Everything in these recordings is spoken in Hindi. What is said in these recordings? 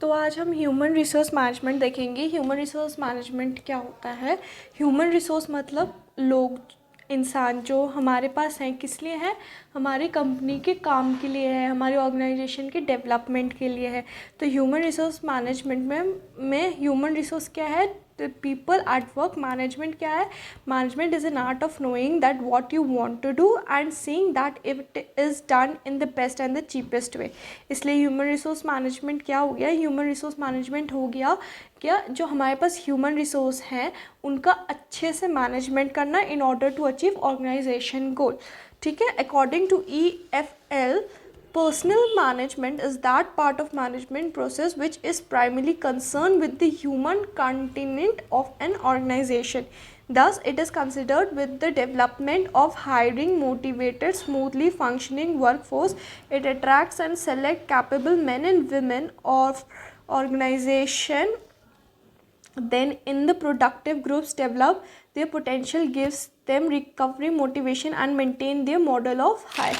तो आज हम ह्यूमन रिसोर्स मैनेजमेंट देखेंगे। ह्यूमन रिसोर्स मैनेजमेंट क्या होता है? ह्यूमन रिसोर्स मतलब लोग, इंसान जो हमारे पास हैं, किस लिए हैं? हमारी कंपनी के काम के लिए है, हमारी ऑर्गेनाइजेशन के डेवलपमेंट के लिए है। तो ह्यूमन रिसोर्स मैनेजमेंट में ह्यूमन रिसोर्स क्या है? People at work. मैनेजमेंट क्या है? Management is an art of knowing that what you want to do and seeing that it is done in the best and the cheapest way. इसलिए ह्यूमन रिसोर्स मैनेजमेंट क्या हो गया? ह्यूमन रिसोर्स मैनेजमेंट हो गया क्या, जो हमारे पास ह्यूमन रिसोर्स हैं उनका अच्छे से मैनेजमेंट करना in order to achieve organisation goal. ठीक है, according to EFL, personal management is that part of management process which is primarily concerned with the human content of an organization. Thus, it is considered with the development of hiring motivated, smoothly functioning workforce. It attracts and select capable men and women of organization. Then in the productive groups develop their potential, gives them recovery motivation and maintain their model of high.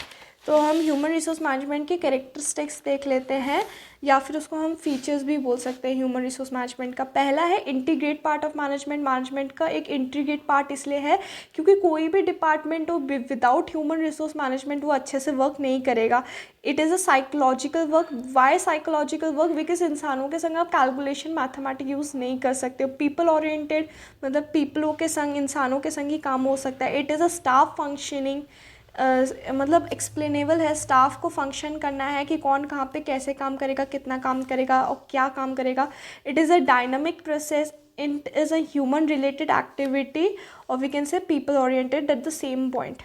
तो हम ह्यूमन रिसोर्स मैनेजमेंट के कैरेक्टरिस्टिक्स देख लेते हैं, या फिर उसको हम फीचर्स भी बोल सकते हैं ह्यूमन रिसोर्स मैनेजमेंट का। पहला है integrate part of management. Management का एक इंटीग्रेट पार्ट इसलिए है क्योंकि कोई भी डिपार्टमेंट हो विदाउट ह्यूमन रिसोर्स मैनेजमेंट वो अच्छे से वर्क नहीं करेगा। It is a psychological work. Why psychological work? Because इंसानों के संग आप कैलकुलेशन मैथमेटिक यूज़ नहीं कर सकते हो। पीपल ओरिएंटेड मतलब पीपलों के संग, इंसानों के संग ही काम हो सकता है। It is a staff functioning, मतलब एक्सप्लेनेबल है। स्टाफ को फंक्शन करना है कि कौन कहाँ पे कैसे काम करेगा, कितना काम करेगा और क्या काम करेगा। It is a dynamic process. It is a human related activity, और we can say people oriented at the same point.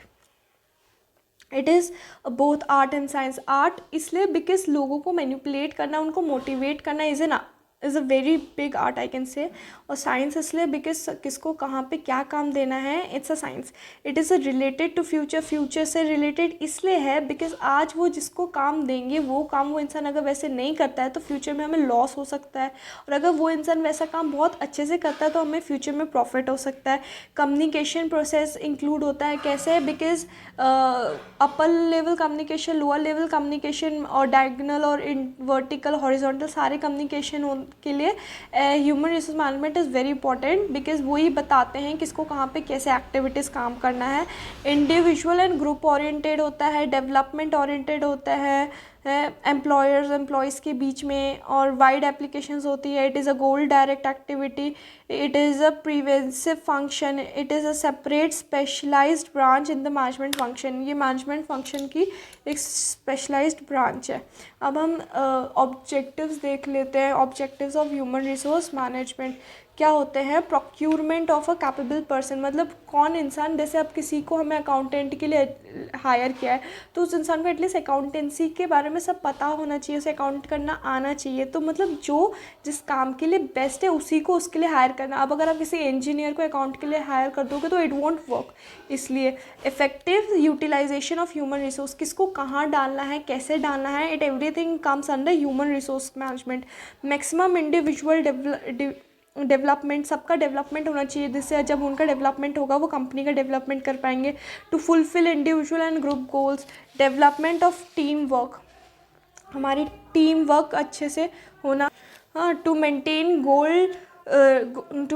It is both art and science. Art इसलिए बिकॉज लोगों को मैनिपुलेट करना, उनको मोटिवेट करना is a very big art I can say. और साइंस इसलिए बिकॉज किसको कहाँ पे क्या काम देना है, it's a science. It is a related to future. Future से रिलेटेड इसलिए है बिकॉज आज वो जिसको काम देंगे वो काम वो इंसान अगर वैसे नहीं करता है तो फ्यूचर में हमें लॉस हो सकता है, और अगर वो इंसान वैसा काम बहुत अच्छे से करता है तो हमें फ्यूचर में प्रॉफिट हो सकता है। कम्युनिकेशन प्रोसेस इंक्लूड होता है। कैसे? Because upper level communication, lower level communication और डायगोनल और वर्टिकल हॉरिजॉन्टल सारे कम्युनिकेशन के लिए human resource management is very important because वही बताते हैं किसको कहाँ पे कैसे एक्टिविटीज़ काम करना है। इंडिविजुअल एंड ग्रुप ओरिएंटेड होता है, डेवलपमेंट ओरिएंटेड होता है एम्प्लॉयर्स एम्प्लॉयज़ के बीच में, और वाइड एप्लीकेशंस होती है। It is a goal direct activity. It is a pervasive function. It is a separate specialised branch in the management function. ये मैनेजमेंट फंक्शन की एक स्पेशलाइज्ड ब्रांच है। अब हम ऑब्जेक्टिव्स देख लेते हैं। Objectives of human resource management क्या होते हैं? Procurement of a capable person, मतलब कौन इंसान, जैसे अब किसी को हमें अकाउंटेंट के लिए हायर किया है तो उस इंसान को एटलीस्ट अकाउंटेंसी के बारे में सब पता होना चाहिए, उसे अकाउंट करना आना चाहिए। तो मतलब जो जिस काम के लिए बेस्ट है उसी को उसके लिए हायर करना। अब अगर आप किसी इंजीनियर को अकाउंट के लिए हायर कर दोगे तो इट वॉन्ट वर्क। इसलिए effective utilisation of human resource, किसको कहाँ डालना है, कैसे डालना है, it everything comes under human resource management. Maximum individual development, सबका डेवलपमेंट होना चाहिए, जिससे जब उनका डेवलपमेंट होगा वो कंपनी का डेवलपमेंट कर पाएंगे। To fulfil individual and group goals. Development of team work, हमारी टीम वर्क अच्छे से होना। हाँ, to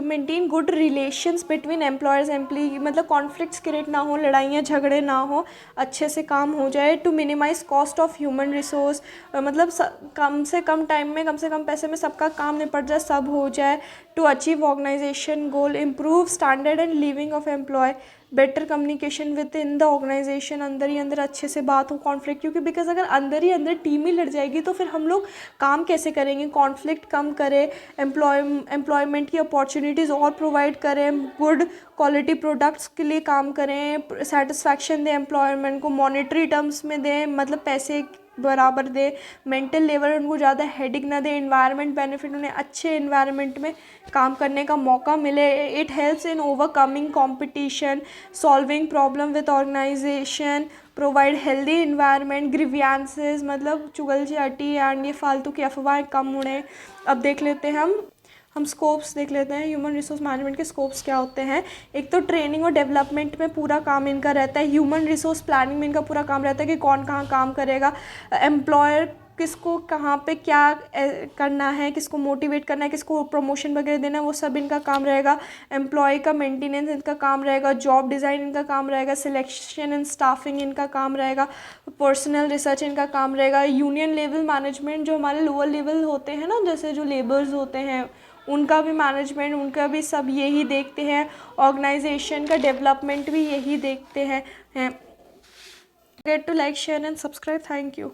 maintain good relations between employers employee, मतलब कॉन्फ्लिक्ट्स क्रिएट ना हो, लड़ाइयाँ झगड़े ना हो, अच्छे से काम हो जाए। To minimise cost of human resource, मतलब कम से कम टाइम में कम से कम पैसे में सबका काम निपट जाए, सब हो जाए। To achieve organisation goal, improve standard and living of employ. Better communication within the organisation, अंदर ही अंदर अच्छे से बात हो, कॉन्फ्लिक्ट, क्योंकि बिकॉज अगर अंदर ही अंदर टीम ही लड़ जाएगी तो फिर हम लोग काम कैसे करेंगे? कॉन्फ्लिक्ट कम करें, एम्प्लॉयमेंट की अपॉर्चुनिटीज़ और प्रोवाइड करें, गुड क्वालिटी प्रोडक्ट्स के लिए काम करें, सेटिस्फैक्शन दें एम्प्लॉयमेंट को, मॉनेटरी टर्म्स में दें, मतलब पैसे बराबर दे, मेंटल लेवल उनको ज़्यादा हेडिक ना दे, इन्वायरमेंट बेनिफिट, उन्हें अच्छे इन्वायरमेंट में काम करने का मौका मिले। It helps in overcoming competition, solving problem with organisation, provide healthy environment, grievances मतलब चुगलचाटी एंड ये फालतू की अफवाहें कम उड़ें। अब देख लेते हैं हम स्कोप्स देख लेते हैं। ह्यूमन रिसोर्स मैनेजमेंट के स्कोप्स क्या होते हैं? एक तो ट्रेनिंग और डेवलपमेंट में पूरा काम इनका रहता है। ह्यूमन रिसोर्स प्लानिंग में इनका पूरा काम रहता है कि कौन कहाँ काम करेगा। किसको कहाँ पे क्या करना है, किसको मोटिवेट करना है, किसको प्रमोशन वगैरह देना है, वो सब इनका काम रहेगा। एम्प्लॉय का मेंटेनेंस इनका काम रहेगा। जॉब डिज़ाइन इनका काम रहेगा। सिलेक्शन एंड स्टाफिंग इनका काम रहेगा। पर्सनल रिसर्च इनका काम रहेगा। यूनियन लेवल मैनेजमेंट, जो हमारे लोअर लेवल होते हैं ना, जैसे जो लेबर्स होते हैं उनका भी मैनेजमेंट, उनका भी सब यही देखते हैं। ऑर्गेनाइजेशन का डेवलपमेंट भी यही देखते हैं। Get to like, share and subscribe. Thank you.